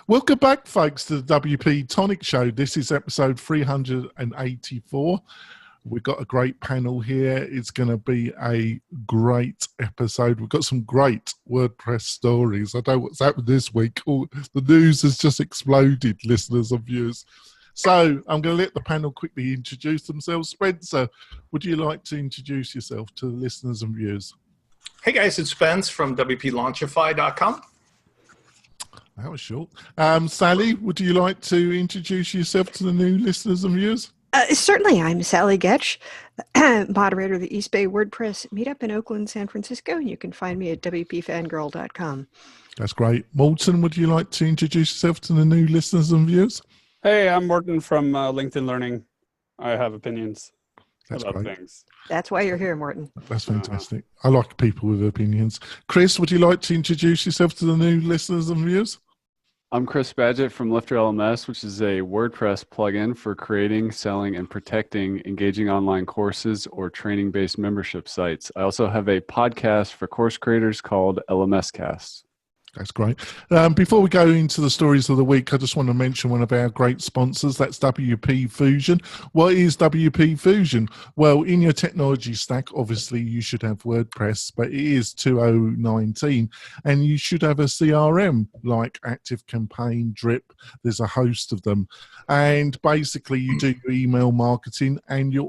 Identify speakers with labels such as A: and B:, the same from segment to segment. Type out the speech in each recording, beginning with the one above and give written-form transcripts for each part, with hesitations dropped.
A: Welcome back, folks, to the WP-Tonic show. This is episode 384. We've got a great panel here. It's going to be a great episode. We've got some great WordPress stories. I know what's happened this week. Oh, the news has just exploded, listeners and viewers. So I'm going to let the panel quickly introduce themselves. Spencer, would you like to introduce yourself to the listeners and viewers?
B: Hey guys, it's Spence from WPLaunchify.com.
A: That was short. Sally, would you like to introduce yourself to the new listeners and viewers?
C: Certainly. I'm Sally Getch, moderator of the East Bay WordPress meetup in Oakland, San Francisco. You can find me at WPFangirl.com.
A: That's great. Morton, would you like to introduce yourself to the new listeners and viewers?
D: Hey, I'm Morton from LinkedIn Learning. I have opinions about things.
C: That's why you're here, Morton.
A: That's fantastic. I like people with opinions. Chris, would you like to introduce yourself to the new listeners and viewers?
E: I'm Chris Badgett from Lifter LMS, which is a WordPress plugin for creating, selling, and protecting engaging online courses or training-based membership sites. I also have a podcast for course creators called LMS Cast.
A: That's great. Before we go into the stories of the week, I just want to mention one of our great sponsors. That's WP Fusion. What is WP Fusion? Well, in your technology stack, obviously you should have WordPress, but it is 2019, and you should have a CRM like ActiveCampaign, Drip. There's a host of them. And basically you do your email marketing and you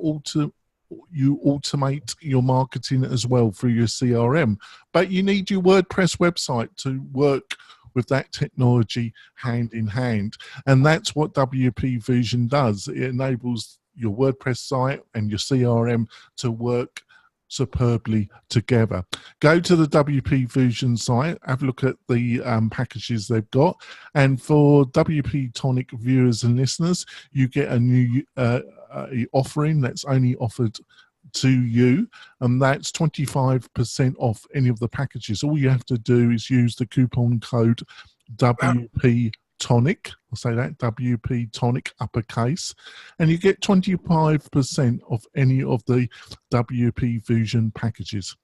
A: automate your marketing as well through your CRM, but you need your WordPress website to work with that technology hand in hand, and that's what WP Fusion does. It enables your WordPress site and your CRM to work superbly together. Go to the WP Fusion site, have a look at the packages they've got, and for WP-Tonic viewers and listeners, you get a new offering that's only offered to you, and that's 25% off any of the packages. All you have to do is use the coupon code WP-Tonic. I'll say that, WP-Tonic uppercase, and you get 25% off any of the WP Fusion packages.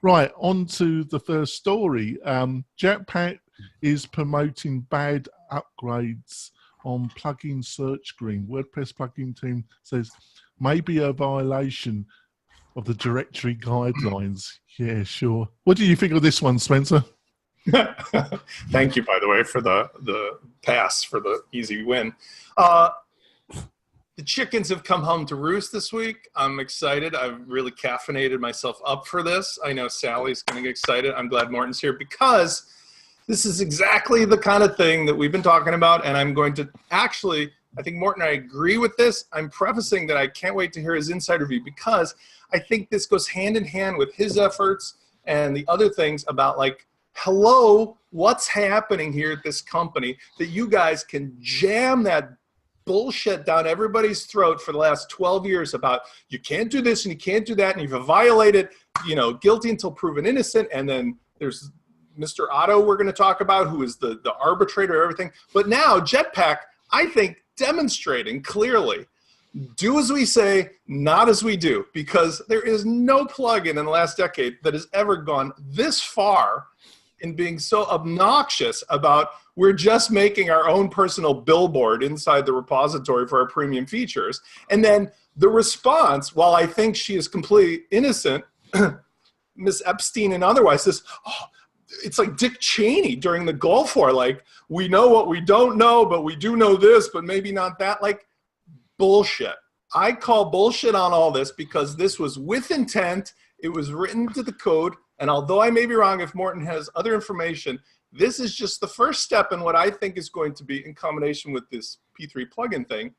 A: Right, on to the first story. Jetpack is promoting bad upgrades on plugin search screen. WordPress plugin team says maybe a violation of the directory guidelines. Yeah, sure. What do you think of this one, Spencer?
B: Thank you, by the way, for the pass for the easy win. The chickens have come home to roost this week. I'm excited. I've really caffeinated myself up for this. I know Sally's going to get excited. I'm glad Morton's here because this is exactly the kind of thing that we've been talking about, and I'm going to actually, I think Morton and I agree with this. I'm prefacing that I can't wait to hear his insider view because I think this goes hand in hand with his efforts and the other things about like, hello, what's happening here at this company that you guys can jam that bullshit down everybody's throat for the last 12 years about you can't do this and you can't do that and you've violated, you know, guilty until proven innocent, and then there's Mr. Otto we're going to talk about, who is the arbitrator of everything. But now Jetpack, I think, demonstrating clearly, do as we say, not as we do, because there is no plugin in the last decade that has ever gone this far in being so obnoxious about we're just making our own personal billboard inside the repository for our premium features. And then the response, while I think she is completely innocent, Miss Epstein and otherwise, says, oh, it's like Dick Cheney during the Gulf War. Like, we know what we don't know, but we do know this, but maybe not that. Like, bullshit. I call bullshit on all this because this was with intent. It was written to the code. And although I may be wrong, if Morton has other information, this is just the first step in what I think is going to be, in combination with this P3 plugin thing,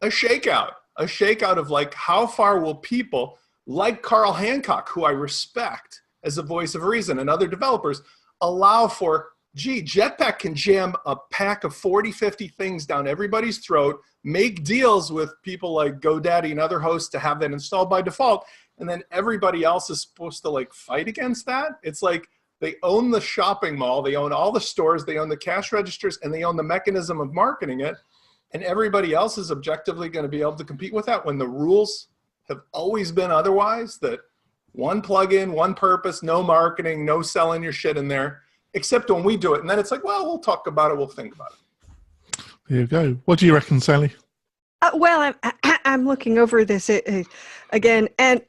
B: a shakeout of like, how far will people like Carl Hancock, who I respect as a voice of reason, and other developers, allow for, gee, Jetpack can jam a pack of 40, 50 things down everybody's throat, make deals with people like GoDaddy and other hosts to have that installed by default, and then everybody else is supposed to like fight against that? It's like they own the shopping mall, they own all the stores, they own the cash registers, and they own the mechanism of marketing it, and everybody else is objectively going to be able to compete with that when the rules have always been otherwise, that one plugin, one purpose, no marketing, no selling your shit in there, except when we do it. And then it's like, well, we'll talk about it, we'll think about it.
A: There you go. What do you reckon, Sally?
C: Well, I'm looking over this again, and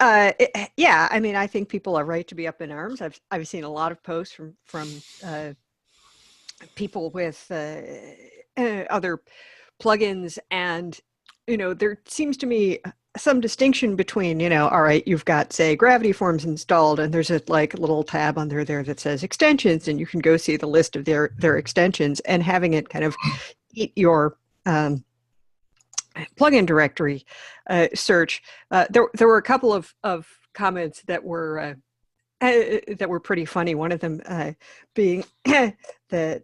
C: yeah, I mean, I think people are right to be up in arms. I've seen a lot of posts from people with other plugins, and there seems to me some distinction between, all right, you've got, say, Gravity Forms installed, and there's a little tab under there that says extensions, and you can go see the list of their extensions, and having it kind of eat your plugin directory search. There were a couple of comments that were pretty funny. One of them being that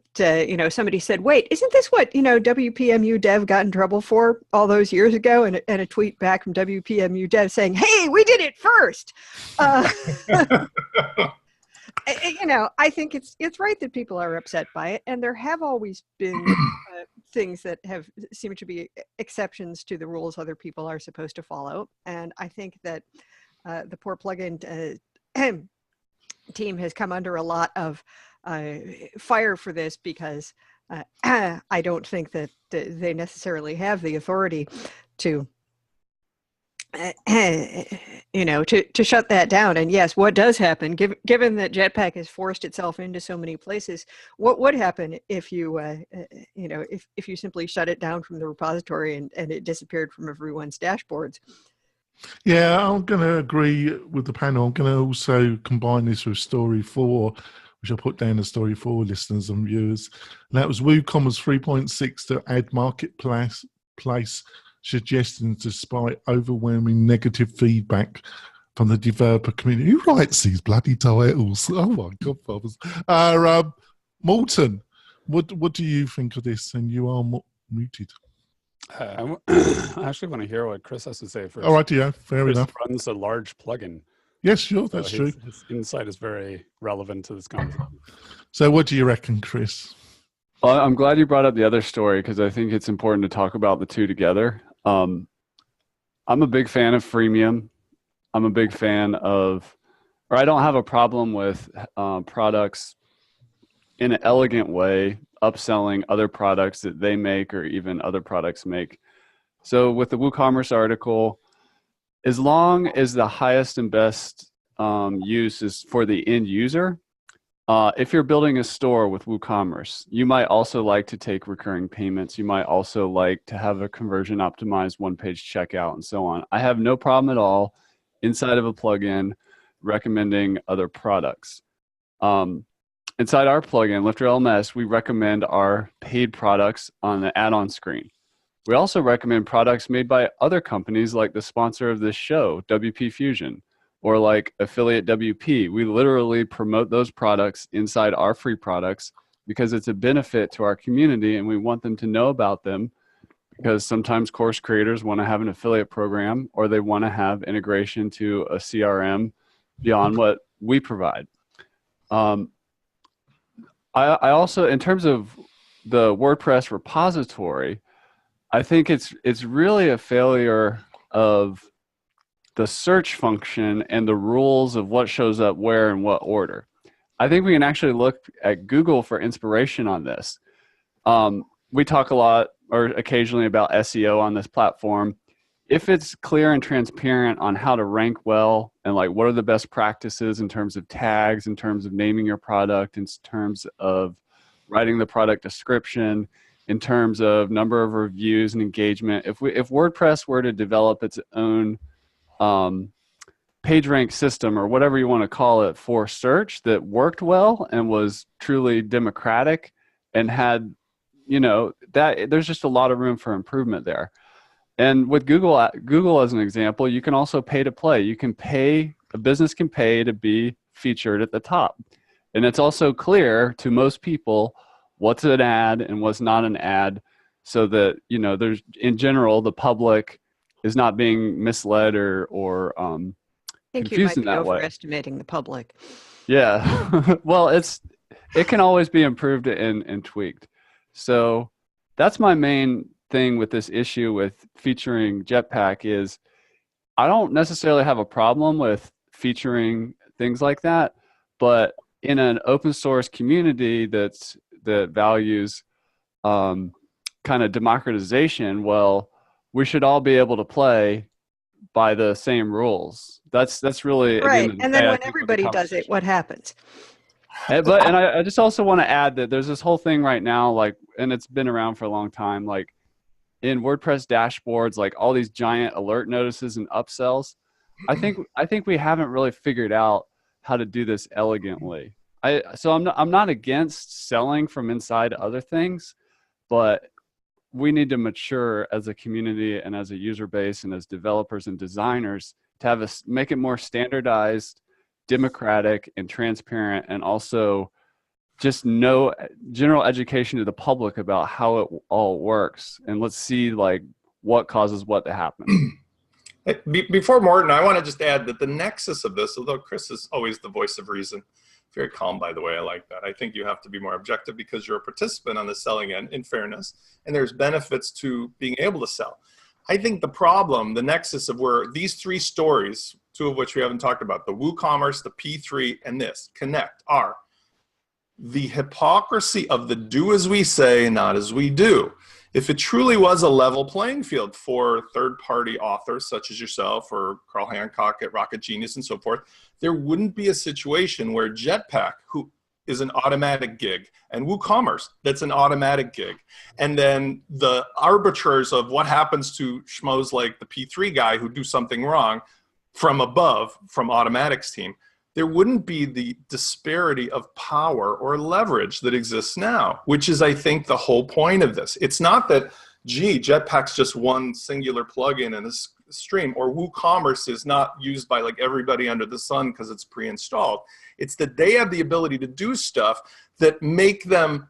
C: somebody said, "Wait, isn't this what WPMU Dev got in trouble for all those years ago?" And a tweet back from WPMU Dev saying, "Hey, we did it first." I think it's right that people are upset by it, and there have always been things that have seemed to be exceptions to the rules other people are supposed to follow. And I think that the poor plugin team has come under a lot of fire for this, because I don't think that they necessarily have the authority to to shut that down. And yes, what does happen, given that Jetpack has forced itself into so many places, what would happen if you if you simply shut it down from the repository and it disappeared from everyone's dashboards?
A: Yeah, I'm going to agree with the panel. I'm going to also combine this with Story 4, which I'll put down as Story 4 listeners and viewers. And that was WooCommerce 3.6 to add marketplace suggestions despite overwhelming negative feedback from the developer community. Who writes these bloody titles? Oh my God, fathers. Morton, what do you think of this? And you are muted.
D: I actually want to hear what Chris has to say first.
A: All right, yeah, fair
D: Chris
A: enough.
D: runs a large plugin.
A: Yes, sure, that's true.
D: His insight is very relevant to this conversation.
A: So what do you reckon, Chris?
E: Well, I'm glad you brought up the other story, because I think it's important to talk about the two together. I'm a big fan of freemium. I'm a big fan of, or I don't have a problem with products in an elegant way, upselling other products that they make or even other products make. So with the WooCommerce article, as long as the highest and best use is for the end user, if you're building a store with WooCommerce, you might also like to take recurring payments. You might also like to have a conversion optimized one-page checkout and so on. I have no problem at all inside of a plugin recommending other products. Inside our plugin, Lifter LMS, we recommend our paid products on the add-on screen. We also recommend products made by other companies like the sponsor of this show, WP Fusion, or like Affiliate WP. We literally promote those products inside our free products because it's a benefit to our community and we want them to know about them, because sometimes course creators want to have an affiliate program or they want to have integration to a CRM beyond what we provide. I also, in terms of the WordPress repository, I think it's really a failure of the search function and the rules of what shows up where and what order. I think we can actually look at Google for inspiration on this. We talk a lot or occasionally about SEO on this platform. If it's clear and transparent on how to rank well and like what are the best practices in terms of tags, in terms of naming your product, in terms of writing the product description, in terms of number of reviews and engagement, if WordPress were to develop its own PageRank system or whatever you want to call it for search that worked well and was truly democratic and had, that there's just a lot of room for improvement there. And with Google as an example, you can also pay to play. You can pay, a business can pay to be featured at the top. And it's also clear to most people what's an ad and what's not an ad, so that, there's, in general, the public is not being misled or
C: I think
E: confused
C: you
E: in
C: might be
E: that way.
C: overestimating the public.
E: Yeah. Well, it can always be improved and tweaked. So that's my main thing with this issue with featuring Jetpack is I don't necessarily have a problem with featuring things like that, but in an open source community that values kind of democratization, well, we should all be able to play by the same rules. That's really,
C: Right.
E: again,
C: And then when everybody does it, what happens?
E: And I just also want to add that there's this whole thing right now, like, and it's been around for a long time, like in WordPress dashboards, like all these giant alert notices and upsells. I think we haven't really figured out how to do this elegantly. So I'm not against selling from inside other things, but we need to mature as a community and as a user base and as developers and designers to make it more standardized, democratic, and transparent, and also just no general education to the public about how it all works. And let's see like what causes what to happen.
B: Before Morten, I want to just add that the nexus of this, although Chris is always the voice of reason, very calm, by the way, I like that. I think you have to be more objective because you're a participant on the selling end, in fairness, and there's benefits to being able to sell. I think the problem, the nexus of where these three stories, two of which we haven't talked about, the WooCommerce, the P3, and this, connect, are the hypocrisy of the do as we say, not as we do. If it truly was a level playing field for third-party authors such as yourself or Carl Hancock at Rocket Genius and so forth, there wouldn't be a situation where Jetpack, who is an automatic gig, and WooCommerce, that's an automatic gig, and then the arbiters of what happens to schmoes like the P3 guy who do something wrong from above, from Automatic's team, there wouldn't be the disparity of power or leverage that exists now, which is, I think, the whole point of this. It's not that, gee, Jetpack's just one singular plugin in this stream, or WooCommerce is not used by like everybody under the sun because it's pre-installed. It's that they have the ability to do stuff that make them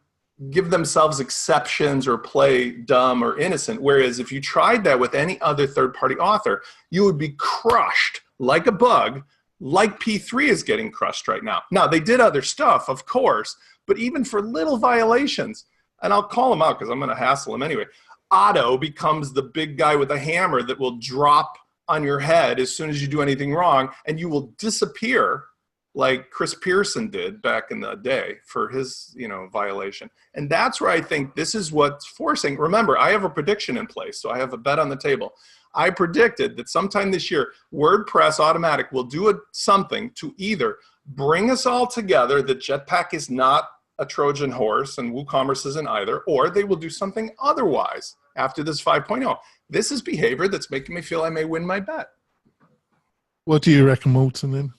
B: give themselves exceptions or play dumb or innocent. Whereas if you tried that with any other third-party author, you would be crushed like a bug, like P3 is getting crushed right now. Now, they did other stuff, of course, but even for little violations, and I'll call him out because I'm going to hassle him anyway, Otto becomes the big guy with a hammer that will drop on your head as soon as you do anything wrong, and you will disappear like Chris Pearson did back in the day for his, violation. And that's where I think this is what's forcing. Remember, I have a prediction in place, so I have a bet on the table. I predicted that sometime this year, WordPress Automatic will do something to either bring us all together that Jetpack is not a Trojan horse and WooCommerce isn't either, or they will do something otherwise after this 5.0. This is behavior that's making me feel I may win my bet.
A: What do you reckon, Morten, then?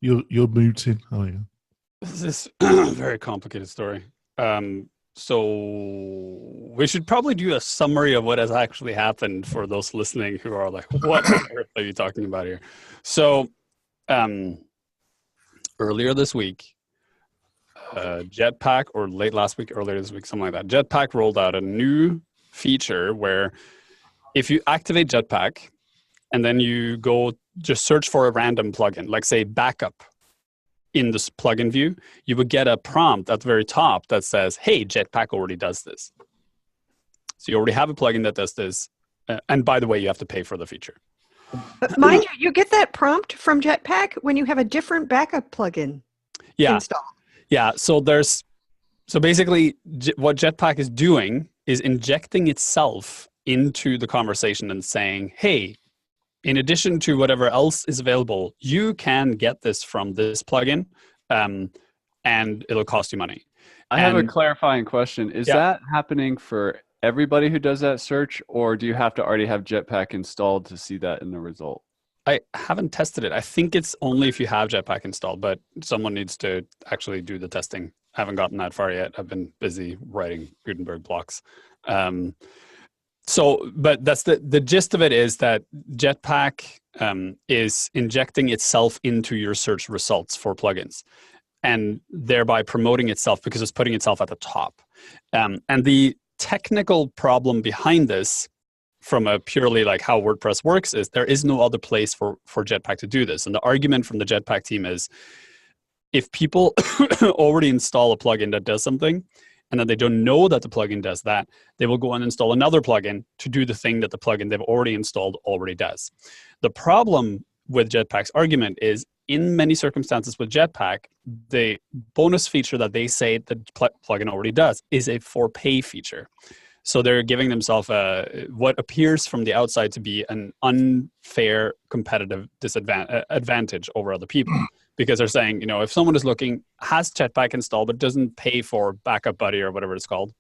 A: You're muted. Oh, yeah.
D: This is a very complicated story. So we should probably do a summary of what has actually happened for those listening who are like, what on earth are you talking about here? So earlier this week, Jetpack, or late last week, earlier this week, something like that, Jetpack rolled out a new feature where if you activate Jetpack and then you go just search for a random plugin, like say backup, in this plugin view, you would get a prompt at the very top that says, hey, Jetpack already does this. So you already have a plugin that does this. And by the way, you have to pay for the feature.
C: But mind you, you get that prompt from Jetpack when you have a different backup plugin installed.
D: Yeah. So basically what Jetpack is doing is injecting itself into the conversation and saying, hey, in addition to whatever else is available, you can get this from this plugin, and it'll cost you money.
E: I have a clarifying question. Is that happening for everybody who does that search, or do you have to already have Jetpack installed to see that in the result?
D: I haven't tested it. I think it's only if you have Jetpack installed, but someone needs to actually do the testing. I haven't gotten that far yet. I've been busy writing Gutenberg blocks. But that's the gist of it, is that Jetpack is injecting itself into your search results for plugins, and thereby promoting itself because it's putting itself at the top. And the technical problem behind this, from a purely like how WordPress works, is there is no other place for Jetpack to do this. And the argument from the Jetpack team is, if people already install a plugin that does something, and then they don't know that the plugin does that, they will go and install another plugin to do the thing that the plugin they've already installed already does. The problem with Jetpack's argument is in many circumstances with Jetpack, the bonus feature that they say the plugin already does is a for pay feature. So they're giving themselves what appears from the outside to be an unfair competitive advantage over other people. Because they're saying, you know, if someone is looking, has Jetpack installed, but doesn't pay for Backup Buddy or whatever it's called,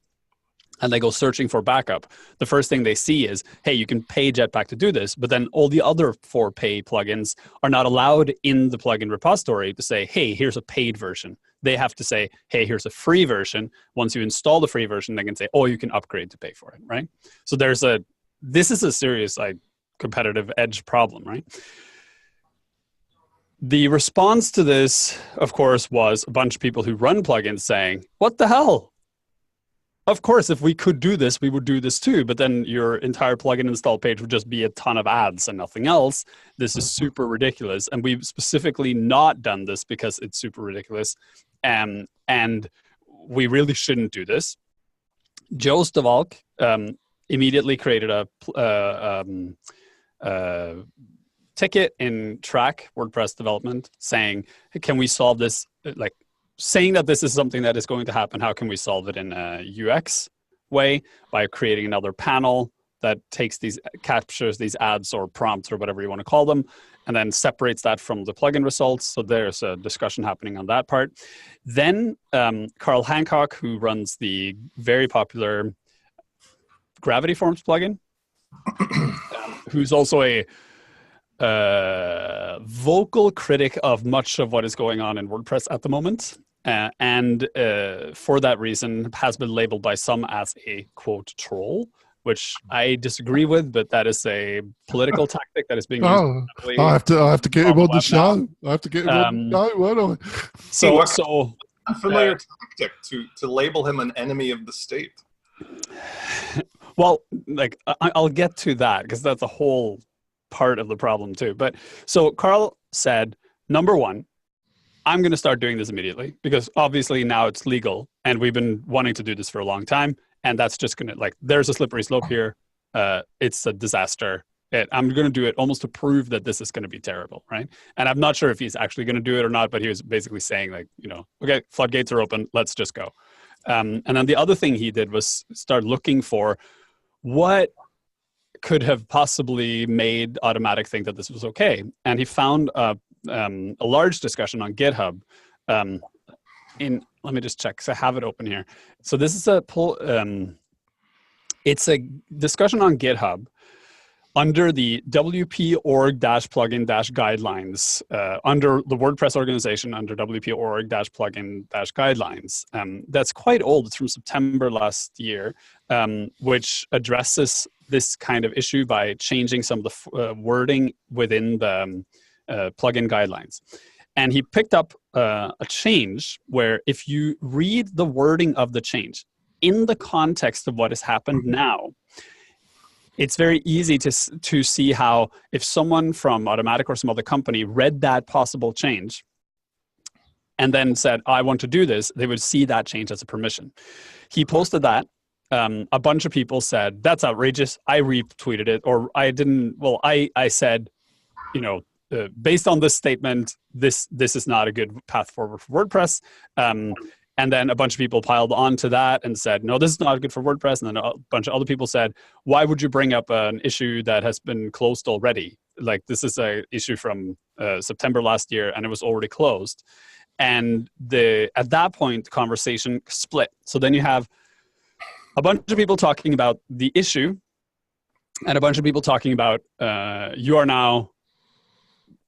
D: and they go searching for backup, the first thing they see is, hey, you can pay Jetpack to do this, but then all the other for pay plugins are not allowed in the plugin repository to say, hey, here's a paid version. They have to say, hey, here's a free version. Once you install the free version, they can say, oh, you can upgrade to pay for it, right? So this is a serious competitive edge problem, right? The response to this, of course, was a bunch of people who run plugins saying, what the hell? Of course, if we could do this, we would do this too. But then your entire plugin install page would just be a ton of ads and nothing else. This is super ridiculous. And we've specifically not done this because it's super ridiculous. And we really shouldn't do this. Joe Stavalk immediately created a ticket in Track WordPress development saying, hey, can we solve this? Saying that this is something that is going to happen, how can we solve it in a UX way by creating another panel that captures these ads or prompts or whatever you want to call them, and then separates that from the plugin results. So there's a discussion happening on that part. Then Carl Hancock, who runs the very popular Gravity Forms plugin, who's also a vocal critic of much of what is going on in WordPress at the moment. And for that reason has been labeled by some as a, quote, troll, which I disagree with, but that is a political tactic that is being used.
A: I have to get him on the show. I have to get him on the show, won't I?
B: So unfamiliar tactic to label him an enemy of the state.
D: Well, I'll get to that because that's a whole part of the problem too. But so Carl said, number one, I'm going to start doing this immediately because obviously now it's legal and we've been wanting to do this for a long time. And that's just going to there's a slippery slope here. It's a disaster. I'm going to do it almost to prove that this is going to be terrible, right? And I'm not sure if he's actually going to do it or not, but he was basically saying okay, floodgates are open. Let's just go. And then the other thing he did was start looking for what could have possibly made Automatic think that this was okay. And he found a large discussion on GitHub. Let me just check because I have it open here. So this is it's a discussion on GitHub under the WP-org-plugin-guidelines, under the WordPress organization, under WP-org-plugin-guidelines. That's quite old. It's from September last year, which addresses this kind of issue by changing some of the wording within the plugin guidelines. And he picked up a change where if you read the wording of the change in the context of what has happened now, it's very easy to see how if someone from Automatic or some other company read that possible change and then said, I want to do this, they would see that change as a permission. He posted that. A bunch of people said, that's outrageous. I retweeted it, or I didn't. Well, I said, based on this statement, this is not a good path forward for WordPress. And then a bunch of people piled onto that and said, no, this is not good for WordPress. And then a bunch of other people said, why would you bring up an issue that has been closed already? This is an issue from September last year and it was already closed. And at that point, the conversation split. So then you have a bunch of people talking about the issue and a bunch of people talking about you are now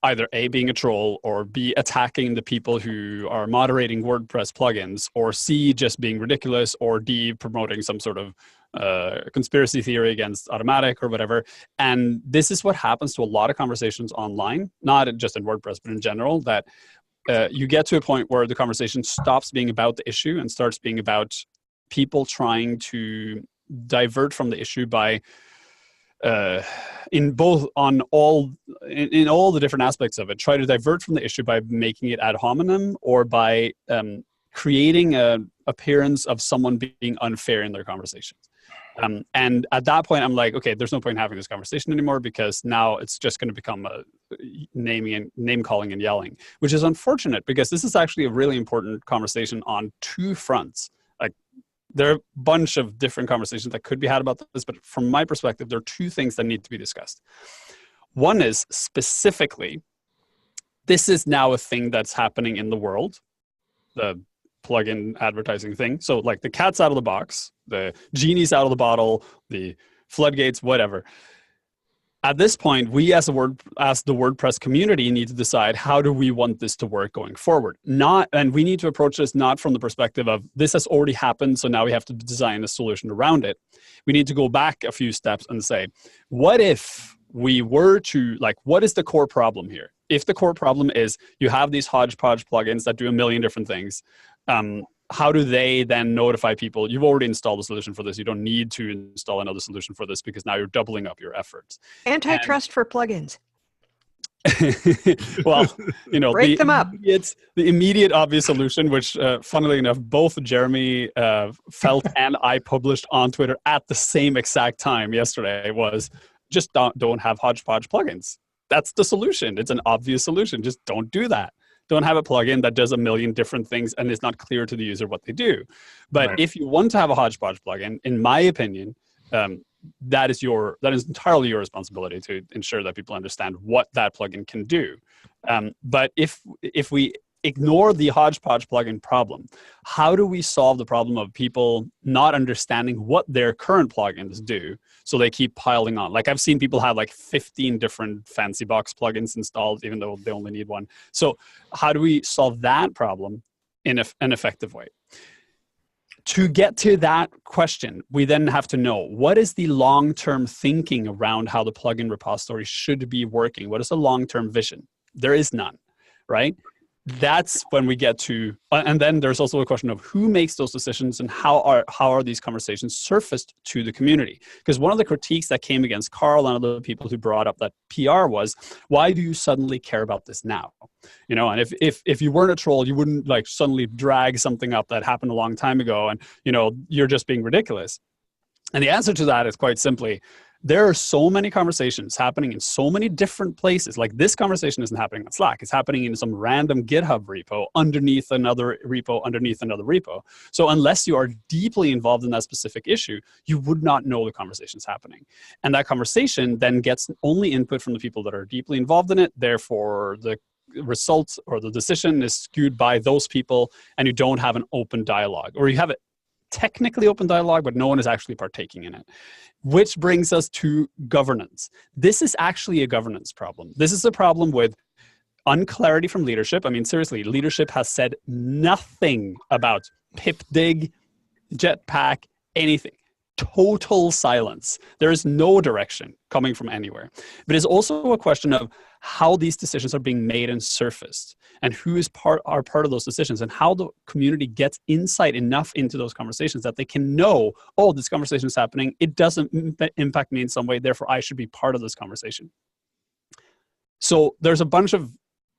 D: either A, being a troll, or B, attacking the people who are moderating WordPress plugins, or C, just being ridiculous, or D, promoting some sort of conspiracy theory against Automatic or whatever. And this is what happens to a lot of conversations online, not just in WordPress, but in general, that you get to a point where the conversation stops being about the issue and starts being about people trying to divert from the issue by in all the different aspects of it, try to divert from the issue by making it ad hominem or by creating an appearance of someone being unfair in their conversations. And at that point, I'm like, okay, there's no point in having this conversation anymore, because now it's just going to become a name calling and yelling, which is unfortunate, because this is actually a really important conversation on two fronts. Like, there are a bunch of different conversations that could be had about this, but from my perspective, there are two things that need to be discussed. One is specifically, this is now a thing that's happening in the world, the plugin advertising thing. So like, the cat's out of the box, the genie's out of the bottle, the floodgates, whatever. At this point, we as the WordPress community need to decide, how do we want this to work going forward? And we need to approach this not from the perspective of, this has already happened, so now we have to design a solution around it. We need to go back a few steps and say, what if we were to, like, what is the core problem here? If the core problem is you have these hodgepodge plugins that do a million different things, how do they then notify people, you've already installed a solution for this, you don't need to install another solution for this, because now you're doubling up your efforts.
C: Antitrust for plugins.
D: Well,
C: break them up.
D: The immediate obvious solution, which funnily enough, both Jeremy felt and I published on Twitter at the same exact time yesterday, was just don't have hodgepodge plugins. That's the solution. It's an obvious solution. Just don't do that. Don't have a plugin that does a million different things and it's not clear to the user what they do. But If you want to have a hodgepodge plugin, in my opinion, that is entirely your responsibility to ensure that people understand what that plugin can do. But if we ignore the hodgepodge plugin problem, how do we solve the problem of people not understanding what their current plugins do, so they keep piling on? Like, I've seen people have like 15 different fancy box plugins installed, even though they only need one. So how do we solve that problem in an effective way? To get to that question, we then have to know, what is the long-term thinking around how the plugin repository should be working? What is the long-term vision? There is none, right? That's when we get to, and then there's also a question of who makes those decisions and how are these conversations surfaced to the community? Because one of the critiques that came against Carl and other people who brought up that PR was, why do you suddenly care about this now? And if you weren't a troll, you wouldn't like suddenly drag something up that happened a long time ago, and you're just being ridiculous. And the answer to that is quite simply, there are so many conversations happening in so many different places. Like, this conversation isn't happening on Slack. It's happening in some random GitHub repo underneath another repo. So unless you are deeply involved in that specific issue, you would not know the conversation's happening. And that conversation then gets only input from the people that are deeply involved in it. Therefore, the results or the decision is skewed by those people, and you don't have an open dialogue, or you have it technically open dialogue, but no one is actually partaking in it. Which brings us to governance. This is actually a governance problem. This is a problem with unclarity from leadership. I mean, seriously, leadership has said nothing about Pipdig, Jetpack, anything. Total silence. There is no direction coming from anywhere. But it's also a question of how these decisions are being made and surfaced, and who is part of those decisions, and how the community gets insight enough into those conversations that they can know, oh, this conversation is happening. It doesn't impact me in some way. Therefore, I should be part of this conversation. So there's a bunch of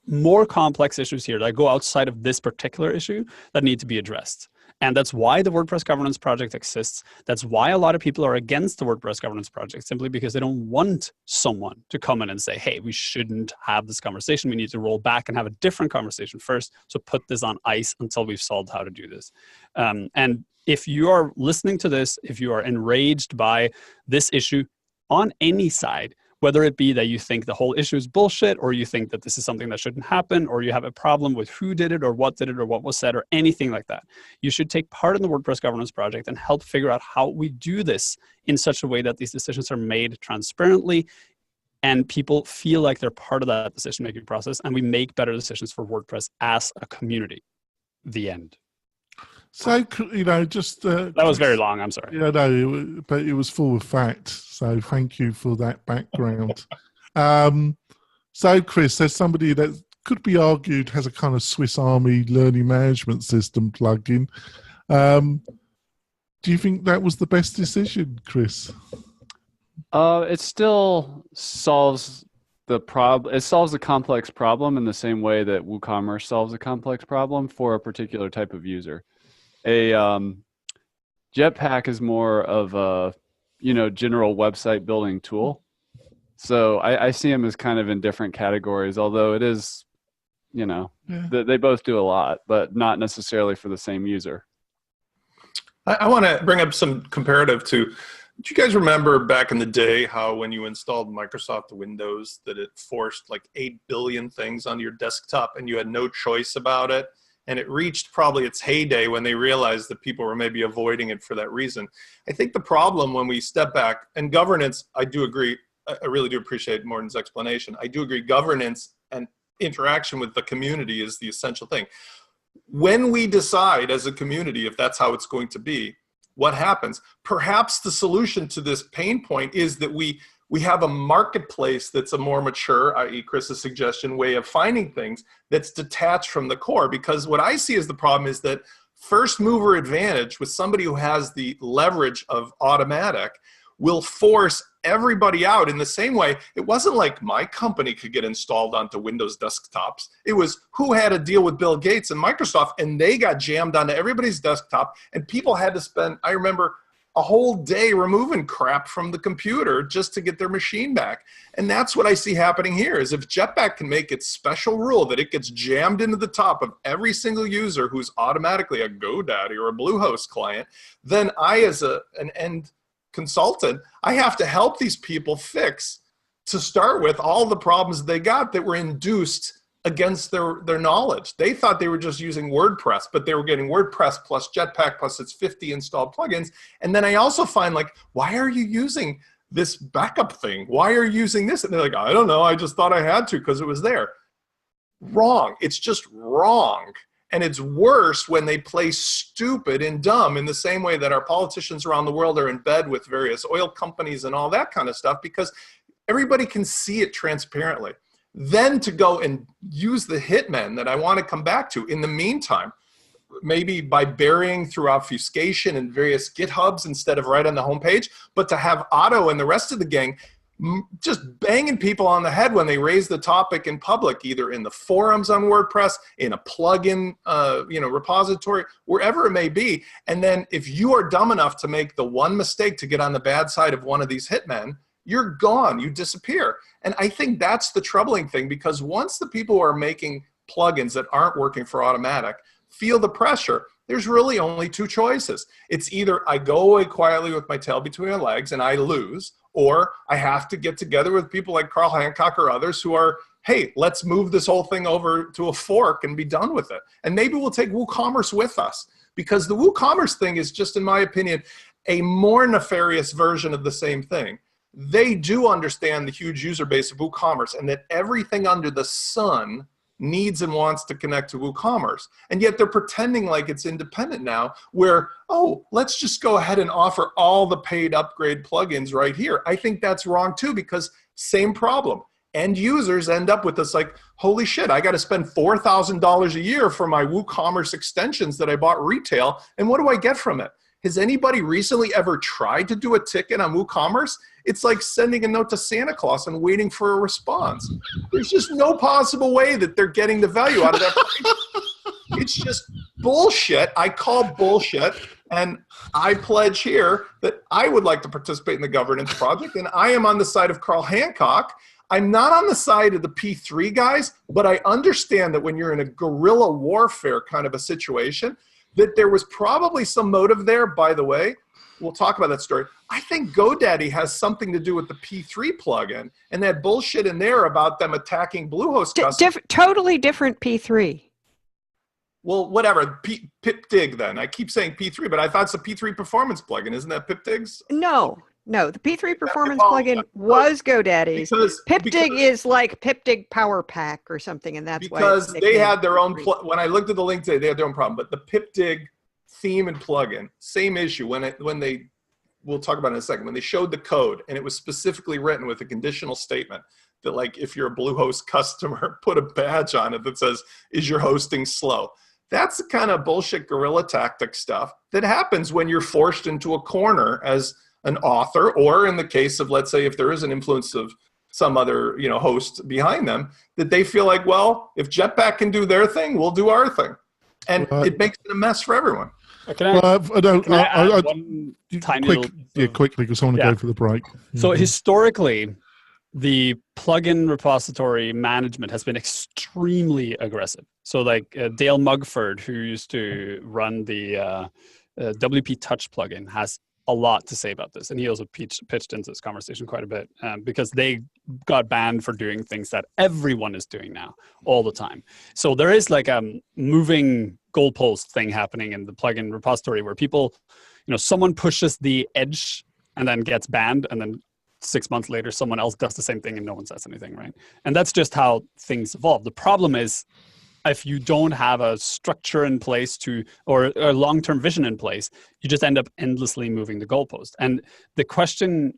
D: more complex issues here that go outside of this particular issue that need to be addressed. And that's why the WordPress governance project exists. That's why a lot of people are against the WordPress governance project, simply because they don't want someone to come in and say, hey, we shouldn't have this conversation. We need to roll back and have a different conversation first. So put this on ice until we've solved how to do this. And if you are listening to this, if you are enraged by this issue on any side, whether it be that you think the whole issue is bullshit, or you think that this is something that shouldn't happen, or you have a problem with who did it or what was said, or anything like that, you should take part in the WordPress governance project and help figure out how we do this in such a way that these decisions are made transparently and people feel like they're part of that decision-making process, and we make better decisions for WordPress as a community. The end.
A: So, just...
D: that was very long, I'm sorry.
A: Yeah, no, but it was full of fact. So thank you for that background. So, Chris, there's somebody that could be argued has a kind of Swiss Army learning management system plugin. Do you think that was the best decision, Chris?
E: It still solves the problem. It solves a complex problem in the same way that WooCommerce solves a complex problem for a particular type of user. A Jetpack is more of a general website building tool. So I see them as kind of in different categories, although it is, they both do a lot, but not necessarily for the same user.
B: I want to bring up some comparative to, do you guys remember back in the day how when you installed Microsoft Windows that it forced like 8 billion things onto your desktop and you had no choice about it? And it reached probably its heyday when they realized that people were maybe avoiding it for that reason. I think the problem when we step back, and governance, I do agree, I really do appreciate Morton's explanation. I do agree governance and interaction with the community is the essential thing. When we decide as a community if that's how it's going to be, what happens? Perhaps the solution to this pain point is that we have a marketplace that's a more mature, i.e. Chris's suggestion, way of finding things that's detached from the core. Because what I see as the problem is that first mover advantage with somebody who has the leverage of automatic will force everybody out in the same way. It wasn't like my company could get installed onto Windows desktops. It was who had a deal with Bill Gates and Microsoft, and they got jammed onto everybody's desktop, and people had to spend, I remember, a whole day removing crap from the computer just to get their machine back. And that's what I see happening here is if Jetpack can make its special rule that it gets jammed into the top of every single user who's automatically a GoDaddy or a Bluehost client, then I as an end consultant, I have to help these people fix, to start with, all the problems they got that were induced against their knowledge. They thought they were just using WordPress, but they were getting WordPress plus Jetpack plus its 50 installed plugins. And then I also find like, why are you using this backup thing? Why are you using this? And they're like, I don't know. I just thought I had to because it was there. Wrong. It's just wrong. And it's worse when they play stupid and dumb in the same way that our politicians around the world are in bed with various oil companies and all that kind of stuff, because everybody can see it transparently. Then to go and use the hitmen that I want to come back to in the meantime, maybe by burying through obfuscation and various GitHubs instead of right on the homepage, but to have Otto and the rest of the gang just banging people on the head when they raise the topic in public, either in the forums on WordPress, in a plugin repository, wherever it may be. And then if you are dumb enough to make the one mistake to get on the bad side of one of these hitmen, you're gone, you disappear. And I think that's the troubling thing, because once the people who are making plugins that aren't working for automatic feel the pressure, there's really only two choices. It's either I go away quietly with my tail between my legs and I lose, or I have to get together with people like Carl Hancock or others who are, hey, let's move this whole thing over to a fork and be done with it. And maybe we'll take WooCommerce with us, because the WooCommerce thing is just, in my opinion, a more nefarious version of the same thing. They do understand the huge user base of WooCommerce and that everything under the sun needs and wants to connect to WooCommerce. And yet they're pretending like it's independent now, where, oh, let's just go ahead and offer all the paid upgrade plugins right here. I think that's wrong too, because same problem. End users end up with this like, holy shit, I got to spend $4,000 a year for my WooCommerce extensions that I bought retail. And what do I get from it? Has anybody recently ever tried to do a ticket on WooCommerce? It's like sending a note to Santa Claus and waiting for a response. There's just no possible way that they're getting the value out of that price. It's just bullshit. I call bullshit, and I pledge here that I would like to participate in the governance project, and I am on the side of Carl Hancock. I'm not on the side of the P3 guys, but I understand that when you're in a guerrilla warfare kind of a situation, that there was probably some motive there. By the way, we'll talk about that story. I think GoDaddy has something to do with the P3 plugin and that bullshit in there about them attacking Bluehost customers.
C: Totally different P3.
B: Well, whatever. Pipdig then. I keep saying P3, but I thought it's a P3 performance plugin. Isn't that Pipdig's?
C: No, the P3 performance plugin was GoDaddy's. Pipdig is like Pipdig Power Pack or something, and that's why.
B: Because they had their own, when I looked at the link today, they had their own problem. But the Pipdig theme and plugin, same issue. When they, we'll talk about it in a second, when they showed the code and it was specifically written with a conditional statement that, like, if you're a Bluehost customer, put a badge on it that says, is your hosting slow? That's the kind of bullshit guerrilla tactic stuff that happens when you're forced into a corner as an author, or in the case of, let's say, if there is an influence of some other, host behind them, that they feel like, well, if Jetpack can do their thing, we'll do our thing. And it makes it a mess for everyone.
D: Can I add one tiny little...
A: quickly, because I want to go for the break.
D: So historically, the plugin repository management has been extremely aggressive. So like Dale Mugford, who used to run the WP Touch plugin, has a lot to say about this. And he also pitched into this conversation quite a bit because they got banned for doing things that everyone is doing now all the time. So there is like a moving goalpost thing happening in the plugin repository where people, someone pushes the edge and then gets banned, and then 6 months later, someone else does the same thing and no one says anything, right? And that's just how things evolve. The problem is, if you don't have a structure in place or a long-term vision in place, you just end up endlessly moving the goalpost. And the question,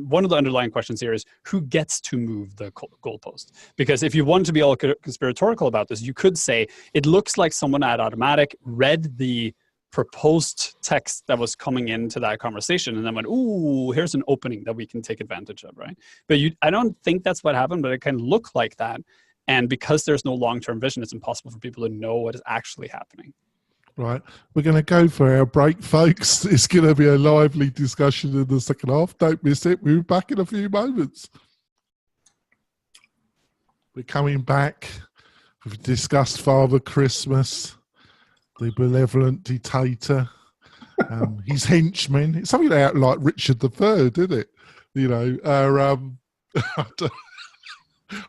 D: one of the underlying questions here is, who gets to move the goalpost? Because if you want to be all conspiratorial about this, you could say, it looks like someone at Automatic read the proposed text that was coming into that conversation and then went, ooh, here's an opening that we can take advantage of, right? But I don't think that's what happened, but it can look like that. And because there's no long-term vision, it's impossible for people to know what is actually happening.
A: Right. We're going to go for our break, folks. It's going to be a lively discussion in the second half. Don't miss it. We'll be back in a few moments. We're coming back. We've discussed Father Christmas, the benevolent dictator, his henchmen. It's something like Richard III, isn't it?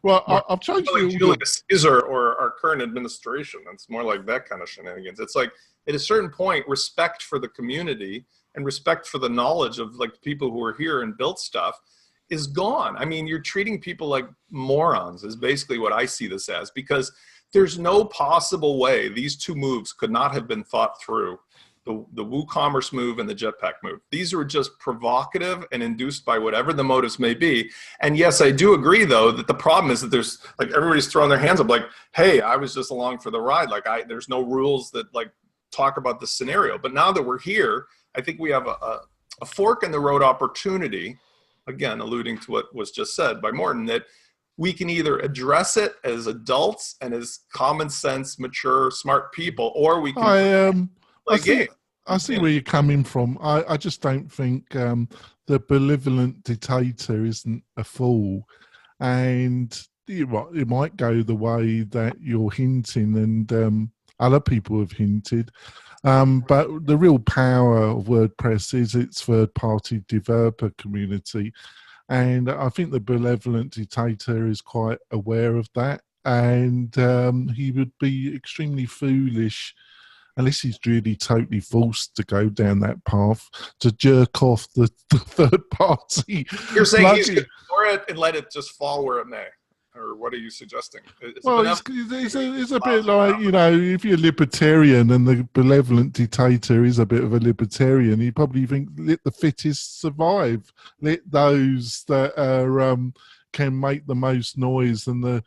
A: Well, I've changed
B: like Julius Caesar or our current administration. It's more like that kind of shenanigans. It's like, at a certain point, respect for the community and respect for the knowledge of like people who are here and built stuff is gone. I mean, you're treating people like morons is basically what I see this as, because there's no possible way these two moves could not have been thought through. The WooCommerce move and the Jetpack move. These are just provocative and induced by whatever the motives may be. And yes, I do agree though that the problem is that there's like everybody's throwing their hands up like, hey, I was just along for the ride. Like there's no rules that like talk about the scenario. But now that we're here, I think we have a fork in the road opportunity, again, alluding to what was just said by Morten, that we can either address it as adults and as common sense, mature, smart people, or we can
A: I see where you're coming from. I just don't think the benevolent dictator isn't a fool. And it might go the way that you're hinting and other people have hinted. But the real power of WordPress is its third-party developer community. And I think the benevolent dictator is quite aware of that. And he would be extremely foolish, unless he's really totally forced to go down that path, to jerk off the third party.
B: You're saying he's going to ignore it and let it just fall where it may? Or what are you suggesting?
A: It's a bit like, if you're a libertarian and the benevolent dictator is a bit of a libertarian, you probably think let the fittest survive. Let those that can make the most noise and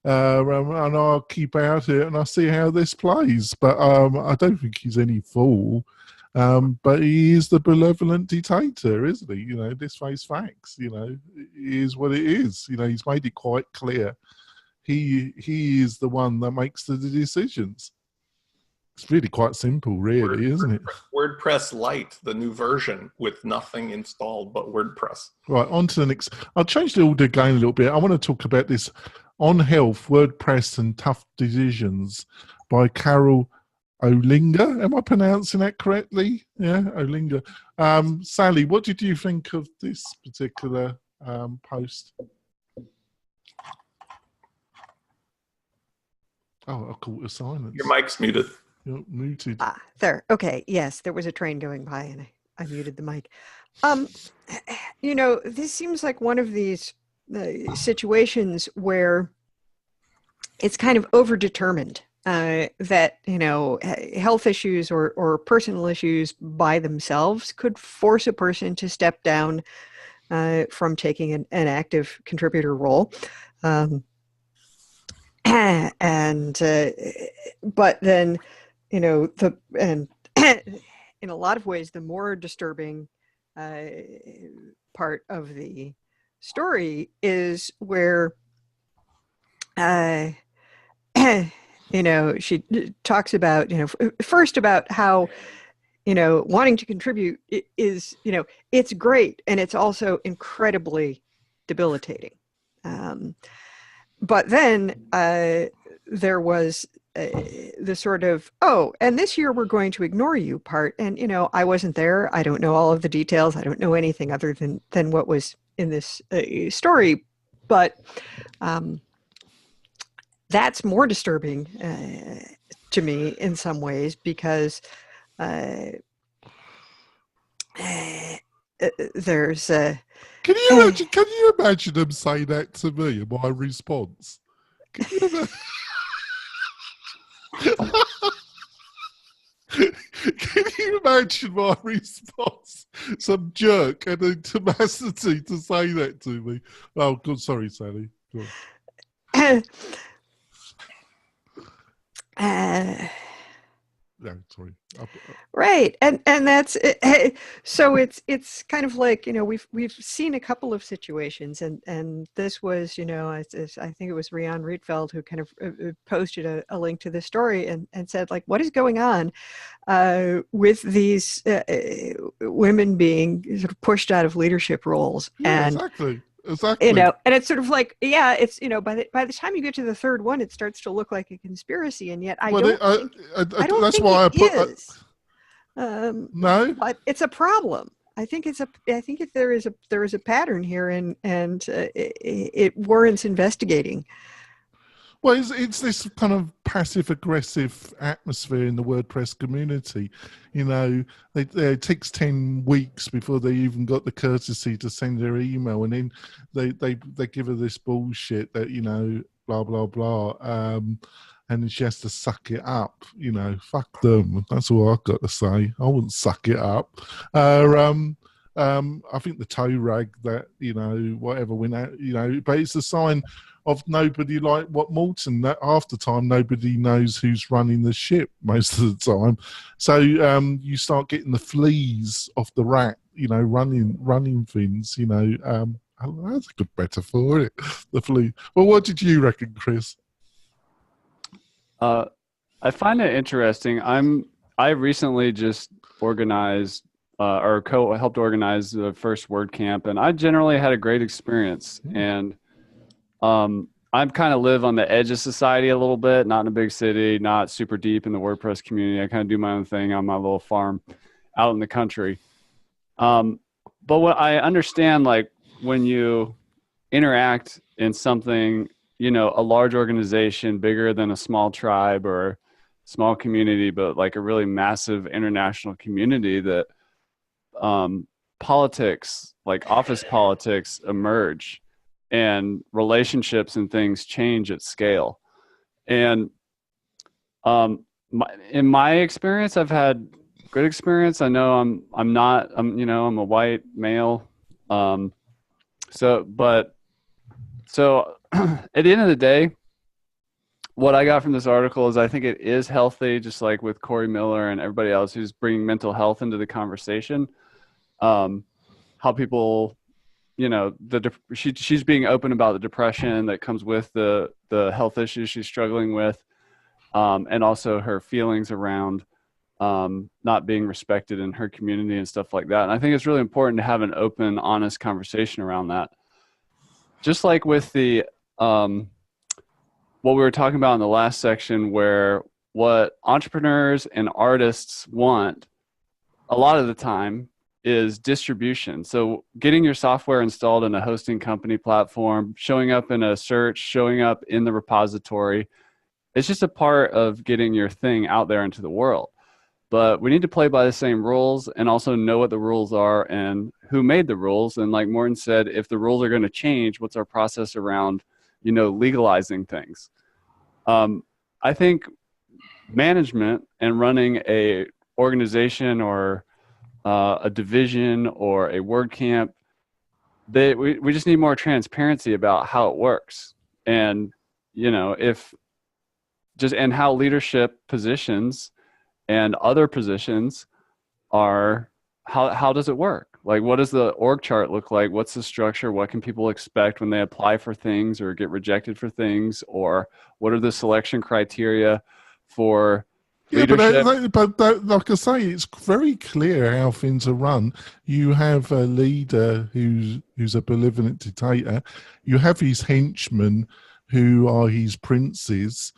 A: and I'll keep out it and I'll see how this plays. But I don't think he's any fool. But he is the benevolent dictator, isn't he? This face facts. It is what it is. He's made it quite clear. He is the one that makes the decisions. It's really quite simple, really, isn't it?
B: WordPress Lite, the new version with nothing installed but WordPress.
A: Right, on to the next. I'll change the order again a little bit. I want to talk about this On Health, WordPress and Tough Decisions by Carol Olinga. Am I pronouncing that correctly? Yeah, Olinga. Sally, what did you think of this particular post? Oh, I caught a silence.
B: Your mic's muted.
A: You're muted.
C: There. Okay. Yes, there was a train going by and I muted the mic. This seems like one of these situations where it's kind of overdetermined. That health issues or personal issues by themselves could force a person to step down from taking an active contributor role, but then in a lot of ways the more disturbing part of the story is where she talks about, first about how, wanting to contribute is, it's great. And it's also incredibly debilitating. But then there was the sort of, and this year we're going to ignore you part. And, I wasn't there. I don't know all of the details. I don't know anything other than what was in this story. But that's more disturbing to me in some ways, because there's
A: Can you imagine them saying that to me and my response? Can you imagine? Can you imagine my response? Some jerk and the tenacity to say that to me. Oh, God, sorry, Sally. Go on. No, sorry.
C: Right, and that's so it's kind of like, we've seen a couple of situations, and this was, I think it was Rian Rietveld who kind of posted a link to this story and said, like, what is going on with these women being sort of pushed out of leadership roles?
A: Yeah,
C: and
A: exactly.
C: And it's sort of like, it's, by the time you get to the third one, it starts to look like a conspiracy, and yet I don't think it is.
A: No,
C: but it's a problem. I think there is a pattern here, and it warrants investigating.
A: Well, it's this kind of passive-aggressive atmosphere in the WordPress community. It takes 10 weeks before they even got the courtesy to send their email, and then they give her this bullshit that, blah, blah, blah, and she has to suck it up. Fuck them. That's all I've got to say. I wouldn't suck it up. I think the toe rag that, whatever went out, but it's a sign of nobody, like what Morton, that half the time nobody knows who's running the ship most of the time. So you start getting the fleas off the rat, running things, that's a good metaphor, isn't it? The flea. Well, what did you reckon, Chris?
E: I find it interesting. I recently just organized or helped organize the first WordCamp, and I generally had a great experience. And I kind of live on the edge of society a little bit, not in a big city, not super deep in the WordPress community. I kind of do my own thing on my little farm out in the country. But what I understand, like when you interact in something, a large organization bigger than a small tribe or small community, but like a really massive international community, that politics, like office politics, emerge, and relationships and things change at scale. And in my experience, I've had good experience. I know I'm a white male. So at the end of the day, what I got from this article is I think it is healthy, just like with Corey Miller and everybody else who's bringing mental health into the conversation. How people, she's being open about the depression that comes with the health issues she's struggling with, and also her feelings around not being respected in her community and stuff like that. And I think it's really important to have an open, honest conversation around that. Just like with the what we were talking about in the last section, where what entrepreneurs and artists want a lot of the time is distribution. So getting your software installed in a hosting company platform, showing up in a search, showing up in the repository, it's just a part of getting your thing out there into the world. But we need to play by the same rules and also know what the rules are and who made the rules. And like Morten said, if the rules are going to change, what's our process around, legalizing things? I think management and running a organization or a division or a WordCamp, we just need more transparency about how it works, and and how leadership positions and other positions are, how does it work? Like, what does the org chart look like? What's the structure? What can people expect when they apply for things or get rejected for things? Or what are the selection criteria for leadership?
A: Like I say, it's very clear how things are run. You have a leader who's a benevolent dictator. You have his henchmen who are his princes,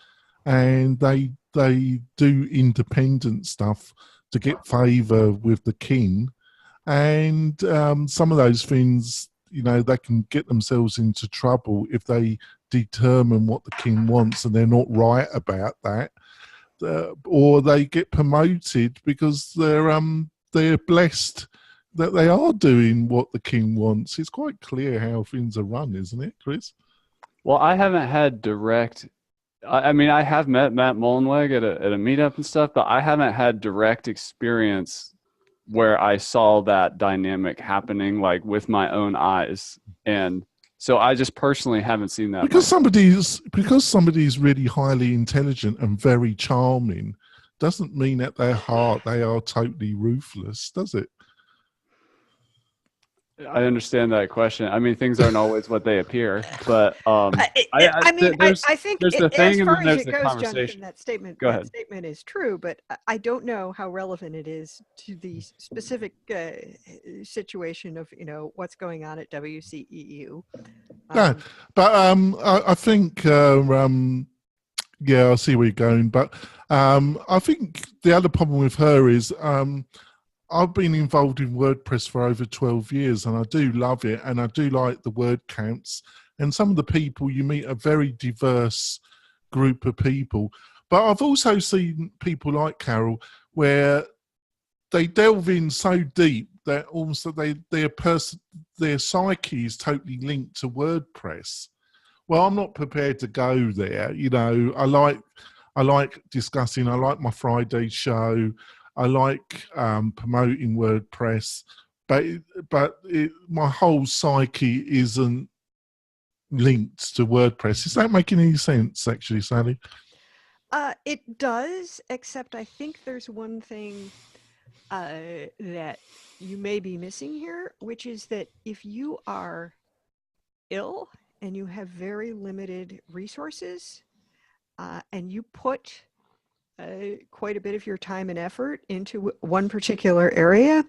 A: and they do independent stuff to get favour with the king. And some of those things, they can get themselves into trouble if they determine what the king wants and they're not right about that. Or they get promoted because they're blessed that they are doing what the king wants. It's quite clear how things are run, isn't it, Chris?
E: Well, I haven't had direct. I mean, I have met Matt Mullenweg at a meetup and stuff, but I haven't had direct experience where I saw that dynamic happening, like with my own eyes. And so I just personally haven't seen that.
A: Because somebody's really highly intelligent and very charming doesn't mean at their heart they are totally ruthless, does it?
E: I understand that question. I mean, things aren't always what they appear, but
C: I think
E: there's the thing
C: as
E: and
C: far
E: then there's
C: as it
E: the
C: goes,
E: conversation.
C: Jonathan, that statement is true, but I don't know how relevant it is to the specific situation of what's going on at WCEU.
A: No, but I think yeah, I see where you're going, but I think the other problem with her is I've been involved in WordPress for over 12 years and I do love it and I do like the word counts, and some of the people you meet are very diverse group of people. But I've also seen people like Carol where they delve in so deep that almost their psyche is totally linked to WordPress. Well, I'm not prepared to go there. I like discussing. I like my Friday show. I like promoting WordPress, but my whole psyche isn't linked to WordPress. Is that making any sense, actually, Sally?
C: It does, except I think there's one thing that you may be missing here, which is that if you are ill and you have very limited resources and you put quite a bit of your time and effort into one particular area,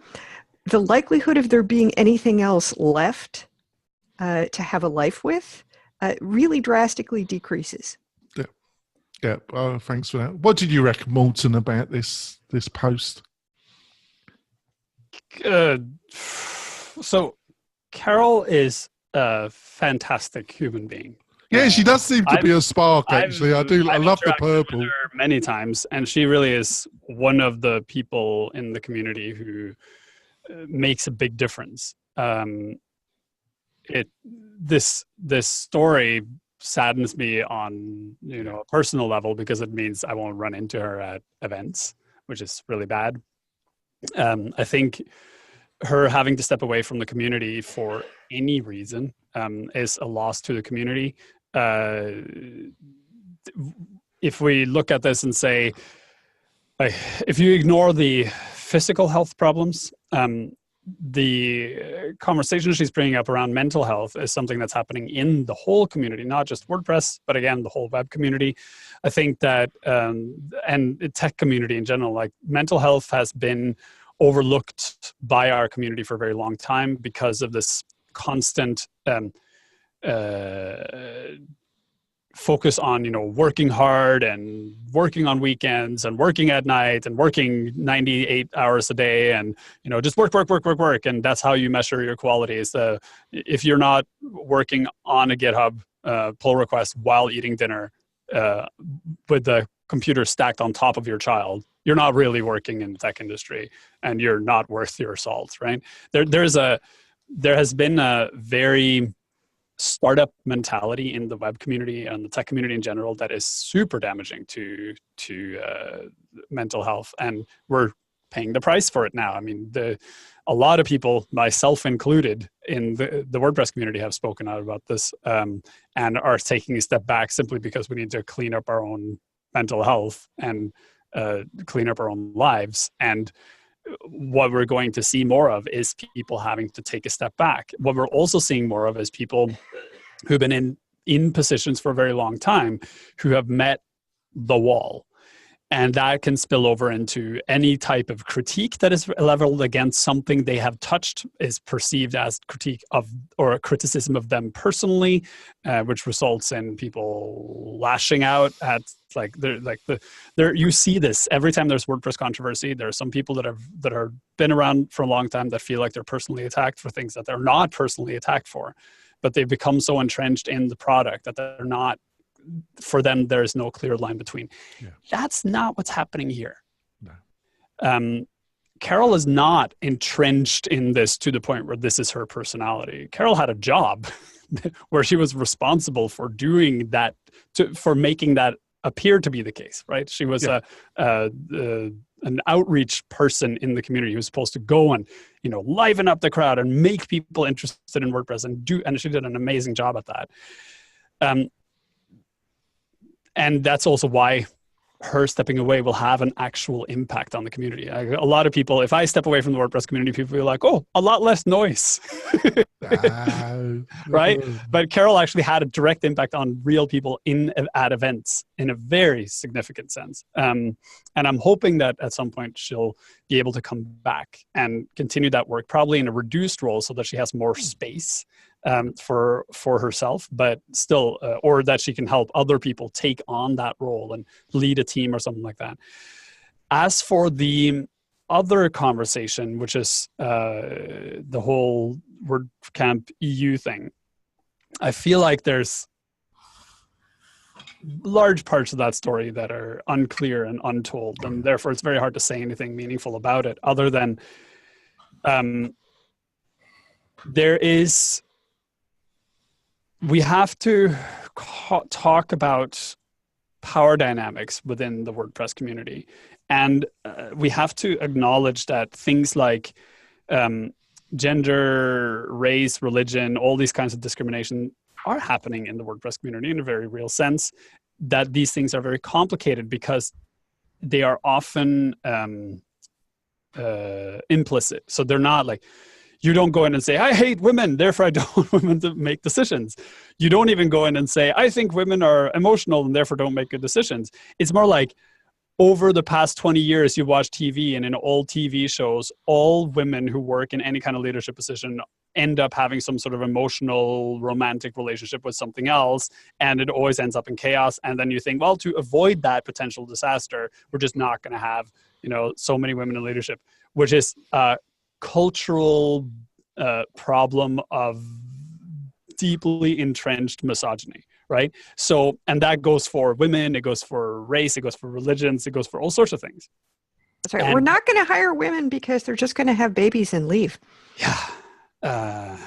C: the likelihood of there being anything else left to have a life with really drastically decreases.
A: Yeah. Thanks for that. What did you reckon, Morton, about this post?
D: So Carol is a fantastic human being.
A: Yeah, she does seem to be a spark, actually. I love the purple.
D: With her many times, and she really is one of the people in the community who makes a big difference. This story saddens me on a personal level because it means I won't run into her at events, which is really bad. I think her having to step away from the community for any reason is a loss to the community. If we look at this and say, if you ignore the physical health problems, the conversation she's bringing up around mental health is something that's happening in the whole community, not just WordPress, but again, the whole web community. I think that, and the tech community in general, like mental health has been overlooked by our community for a very long time because of this constant focus on working hard and working on weekends and working at night and working 98 hours a day and just work, and that's how you measure your quality. Is if you're not working on a GitHub pull request while eating dinner with the computer stacked on top of your child, you're not really working in the tech industry and you're not worth your salt, right? There has been a very startup mentality in the web community and the tech community in general that is super damaging to mental health, and we're paying the price for it now. I mean, a lot of people, myself included, in the WordPress community have spoken out about this and are taking a step back simply because we need to clean up our own mental health and clean up our own lives. And what we're going to see more of is people having to take a step back. What we're also seeing more of is people who've been in positions for a very long time who have met the wall. And that can spill over into any type of critique that is leveled against something they have touched is perceived as critique of or a criticism of them personally, which results in people lashing out at you see this every time there's WordPress controversy. There are some people that are been around for a long time that feel like they're personally attacked for things that they're not personally attacked for, but they've become so entrenched in the product that they're not. For them, there is no clear line between. Yeah. That's not what's happening here. No. Carol is not entrenched in this to the point where this is her personality. Carol had a job where she was responsible for doing that, for making that appear to be the case, right? She was an outreach person in the community who was supposed to go and, liven up the crowd and make people interested in WordPress and she did an amazing job at that. And that's also why her stepping away will have an actual impact on the community. A lot of people, if I step away from the WordPress community, people feel like, oh, a lot less noise, right? But Carol actually had a direct impact on real people at events in a very significant sense. And I'm hoping that at some point she'll be able to come back and continue that work, probably in a reduced role so that she has more space for herself, but still, or that she can help other people take on that role and lead a team or something like that. As for the other conversation, which is the whole WordCamp EU thing, I feel like there's large parts of that story that are unclear and untold, and therefore it's very hard to say anything meaningful about it other than we have to talk about power dynamics within the WordPress community. And we have to acknowledge that things like gender, race, religion, all these kinds of discrimination are happening in the WordPress community in a very real sense, that these things are very complicated because they are often implicit. So they're not like, you don't go in and say, I hate women, therefore I don't want women to make decisions. You don't even go in and say, I think women are emotional and therefore don't make good decisions. It's more like, over the past 20 years, you watch TV, and in all TV shows, all women who work in any kind of leadership position end up having some sort of emotional, romantic relationship with something else, and it always ends up in chaos. And then you think, well, to avoid that potential disaster, we're just not going to have, so many women in leadership, which is cultural problem of deeply entrenched misogyny, right? So, and that goes for women, it goes for race, it goes for religions, it goes for all sorts of things.
C: That's right. We're not going to hire women because they're just going to have babies and leave.
D: Yeah.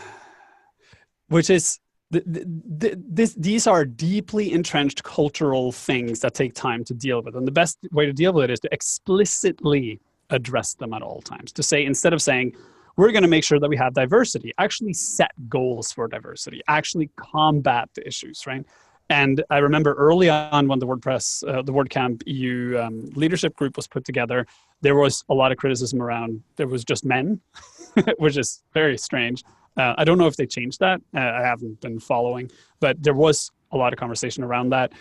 D: Which is, these are deeply entrenched cultural things that take time to deal with. And the best way to deal with it is to explicitly address them at all times. To say, instead of saying, we're going to make sure that we have diversity, actually set goals for diversity, actually combat the issues, right? And I remember early on when the WordPress, the WordCamp EU leadership group was put together, there was a lot of criticism around, there was just men, which is very strange. I don't know if they changed that. I haven't been following, but there was a lot of conversation around that.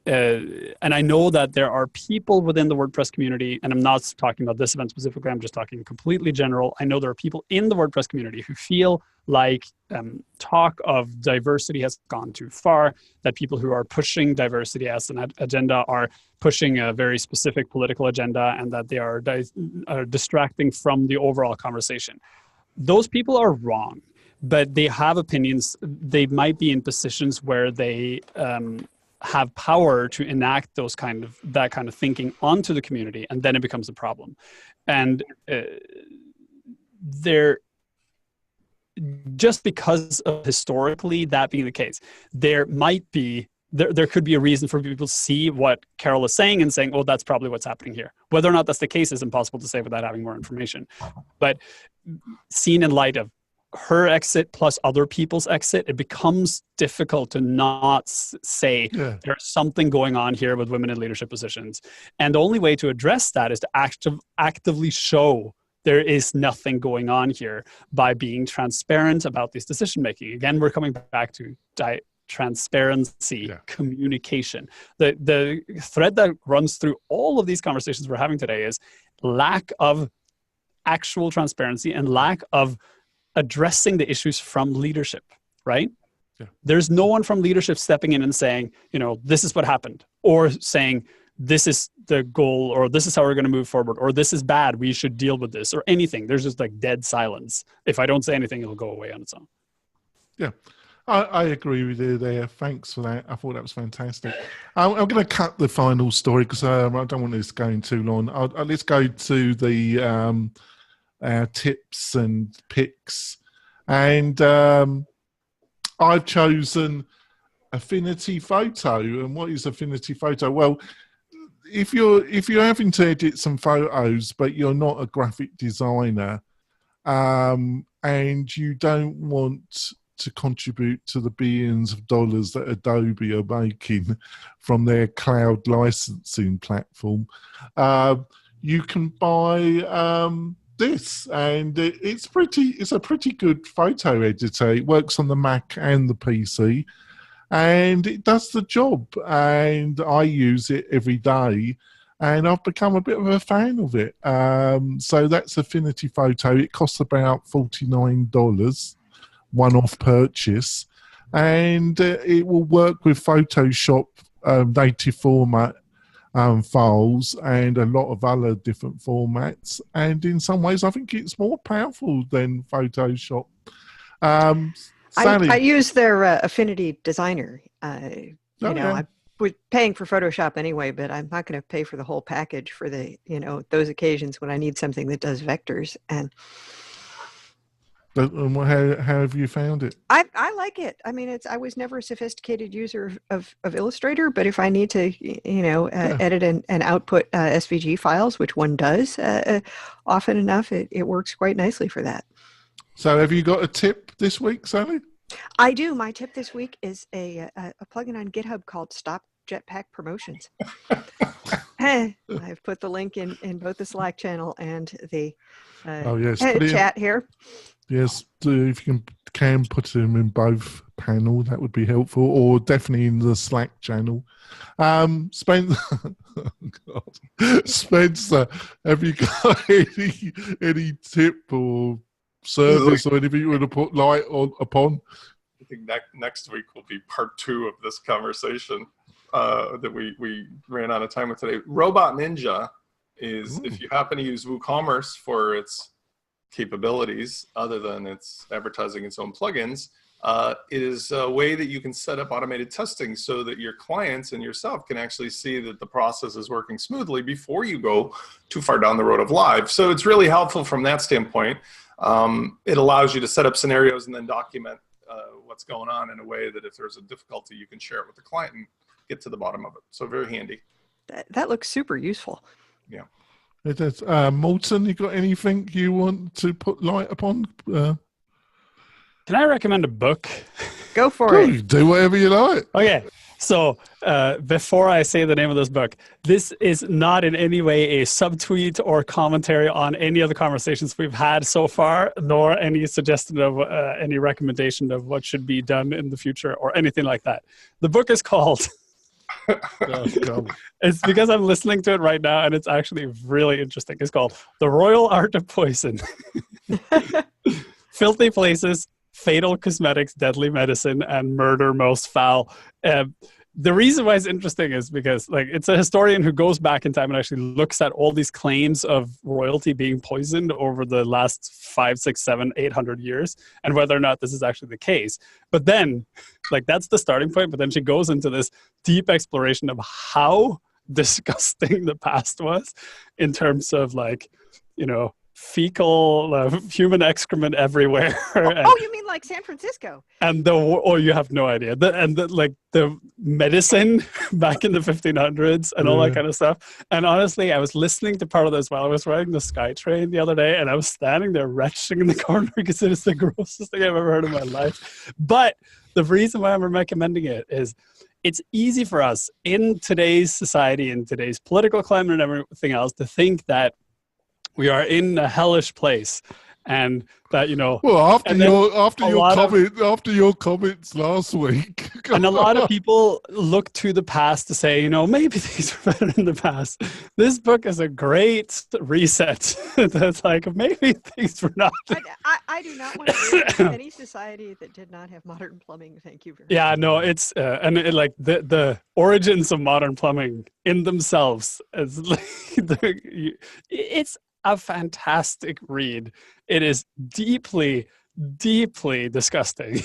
D: And I know that there are people within the WordPress community, and I'm not talking about this event specifically, I'm just talking completely general. I know there are people in the WordPress community who feel like talk of diversity has gone too far, that people who are pushing diversity as an agenda are pushing a very specific political agenda, and that they are distracting from the overall conversation. Those people are wrong, but they have opinions. They might be in positions where they have power to enact that kind of thinking onto the community, and then it becomes a problem. And just because of historically that being the case, there could be a reason for people to see what Carol is saying and saying, oh, that's probably what's happening here. Whether or not that's the case is impossible to say without having more information. But seen in light of, her exit plus other people's exit, it becomes difficult to not say there's something going on here with women in leadership positions. And the only way to address that is to actively show there is nothing going on here by being transparent about this decision making. Again, we're coming back to transparency, communication. The thread that runs through all of these conversations we're having today is lack of actual transparency and lack of addressing the issues from leadership, right? Yeah. There's no one from leadership stepping in and saying, this is what happened, or saying, this is the goal, or this is how we're going to move forward, or this is bad, we should deal with this, or anything. There's just like dead silence. If I don't say anything, it'll go away on its own.
A: Yeah, I agree with you there. Thanks for that. I thought that was fantastic. I'm going to cut the final story because I don't want this going too long. Let's go to the tips and picks. And I've chosen Affinity Photo. And what is Affinity Photo? Well, if you're having to edit some photos, but you're not a graphic designer, and you don't want to contribute to the billions of dollars that Adobe are making from their cloud licensing platform, you can buy this, and it's a pretty good photo editor. It works on the Mac and the PC, and it does the job, and I use it every day, and I've become a bit of a fan of it. So that's Affinity Photo. It costs about $49, one-off purchase, and it will work with Photoshop native format files and a lot of other different formats, and in some ways I think it's more powerful than Photoshop. Sally?
C: I use their Affinity Designer. I was paying for Photoshop anyway, but I'm not going to pay for the whole package for the those occasions when I need something that does vectors. And
A: how have you found it?
C: I like it. I mean, I was never a sophisticated user of Illustrator, but if I need to, edit and output SVG files, which one does often enough, it works quite nicely for that.
A: So have you got a tip this week, Sally?
C: I do. My tip this week is a plugin on GitHub called Stop Jetpack Promotions. I've put the link in both the Slack channel and the chat here.
A: Yes, if you can put them in both panels, that would be helpful, or definitely in the Slack channel. Spencer, have you got any tip or service or anything you want to put light upon?
B: I think next week will be part 2 of this conversation that we ran out of time with today. Robot Ninja is, if you happen to use WooCommerce for its capabilities, other than its advertising its own plugins, it is a way that you can set up automated testing so that your clients and yourself can actually see that the process is working smoothly before you go too far down the road of live. So it's really helpful from that standpoint. It allows you to set up scenarios and then document what's going on in a way that if there's a difficulty, you can share it with the client and get to the bottom of it. So very handy.
C: That looks super useful.
B: Yeah.
A: It is. Morton, you got anything you want to put light upon?
D: Can I recommend a book?
C: Go for it.
A: Do whatever you like.
D: Okay. So before I say the name of this book, this is not in any way a subtweet or commentary on any of the conversations we've had so far, nor any suggestion of any recommendation of what should be done in the future or anything like that. The book is called... It's because I'm listening to it right now, and it's actually really interesting. It's called The Royal Art of Poison. Filthy Places, Fatal Cosmetics, Deadly Medicine, and Murder Most Foul. The reason why it's interesting is because it's a historian who goes back in time and actually looks at all these claims of royalty being poisoned over the last 5, 6, 7, 800 years, and whether or not this is actually the case. But then, that's the starting point. But then she goes into this deep exploration of how disgusting the past was in terms of human excrement everywhere.
C: Oh, you mean like San Francisco?
D: And you have no idea. The medicine back in the 1500s and all that kind of stuff. And honestly, I was listening to part of this while I was riding the SkyTrain the other day, and I was standing there retching in the corner because it is the grossest thing I've ever heard in my life. But the reason why I'm recommending it is it's easy for us in today's society, in today's political climate and everything else, to think that we are in a hellish place, and that
A: Well, after your comments last week,
D: and a lot of people look to the past to say, maybe things were better in the past. This book is a great reset. That's like, maybe things were not.
C: I do not want to live in any society that did not have modern plumbing. Thank you very much.
D: Yeah, no, it's the origins of modern plumbing in themselves. It's a fantastic read. It is deeply, deeply disgusting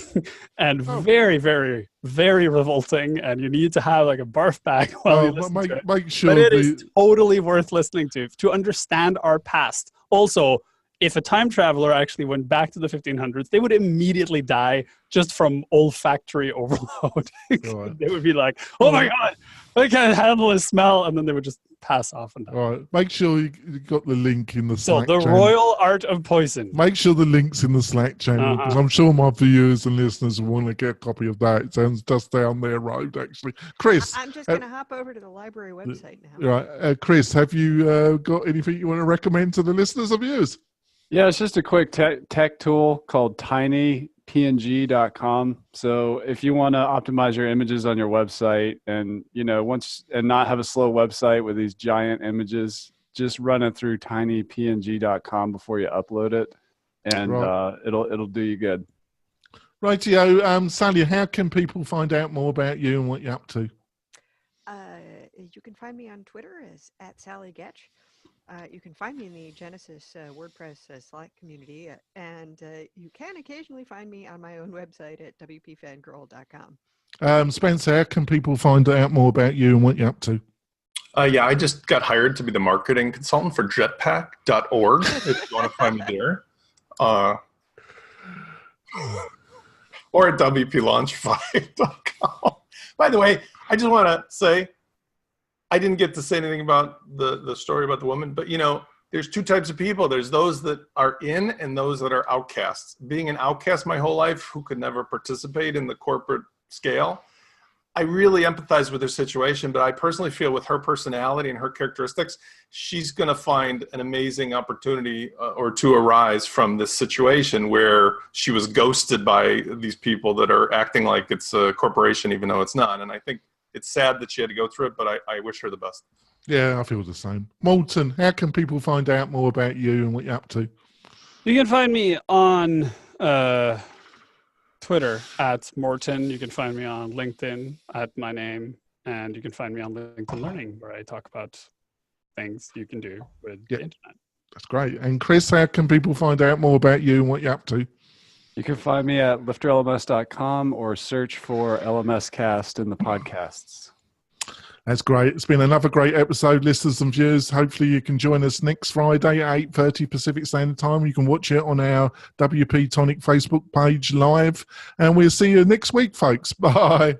D: and very, very, very revolting. And you need to have like a barf bag while you listen to it.
A: Make sure
D: but it is totally worth listening to understand our past. Also, if a time traveler actually went back to the 1500s, they would immediately die just from olfactory overload. Right. They would be like, oh my God, I can't handle his smell. And then they would just pass off and die.
A: All right. Make sure you got the link in the Slack
D: channel. Royal Art of Poison.
A: Make sure the link's in the Slack channel, because I'm sure my viewers and listeners will want to get a copy of that. It sounds just down their road, actually. Chris.
C: I'm just going to hop over to the library website now.
A: Right. Chris, have you got anything you want to recommend to the listeners or viewers?
E: Yeah, it's just a quick tech tool called tinypng.com. So if you want to optimize your images on your website and, and not have a slow website with these giant images, just run it through tinypng.com before you upload it, and it'll do you good.
A: Rightio. Sally, how can people find out more about you and what you're up to?
C: You can find me on Twitter as @SallyGetch. You can find me in the Genesis WordPress Slack community, and you can occasionally find me on my own website at WP-Fangirl.com.
A: Spencer, how can people find out more about you and what you're up to?
B: I just got hired to be the marketing consultant for Jetpack.org, if you want to find me there. Or at WPLaunch5.com. By the way, I just want to say, I didn't get to say anything about the story about the woman, but there's two types of people. There's those that are in and those that are outcasts. Being an outcast my whole life, who could never participate in the corporate scale, I really empathize with her situation, but I personally feel with her personality and her characteristics, she's going to find an amazing opportunity or two arise from this situation where she was ghosted by these people that are acting like it's a corporation, even though it's not. And I think it's sad that she had to go through it, but I wish her the best.
A: Yeah, I feel the same. Moulton, how can people find out more about you and what you're up to?
D: You can find me on Twitter at Morton. You can find me on LinkedIn at my name. And you can find me on LinkedIn Learning, where I talk about things you can do with the internet.
A: That's great. And Chris, how can people find out more about you and what you're up to?
E: You can find me at lifterlms.com or search for LMS Cast in the podcasts.
A: That's great. It's been another great episode, listeners and viewers. Hopefully you can join us next Friday at 8:30 Pacific Standard Time. You can watch it on our WP-Tonic Facebook page live. And we'll see you next week, folks. Bye.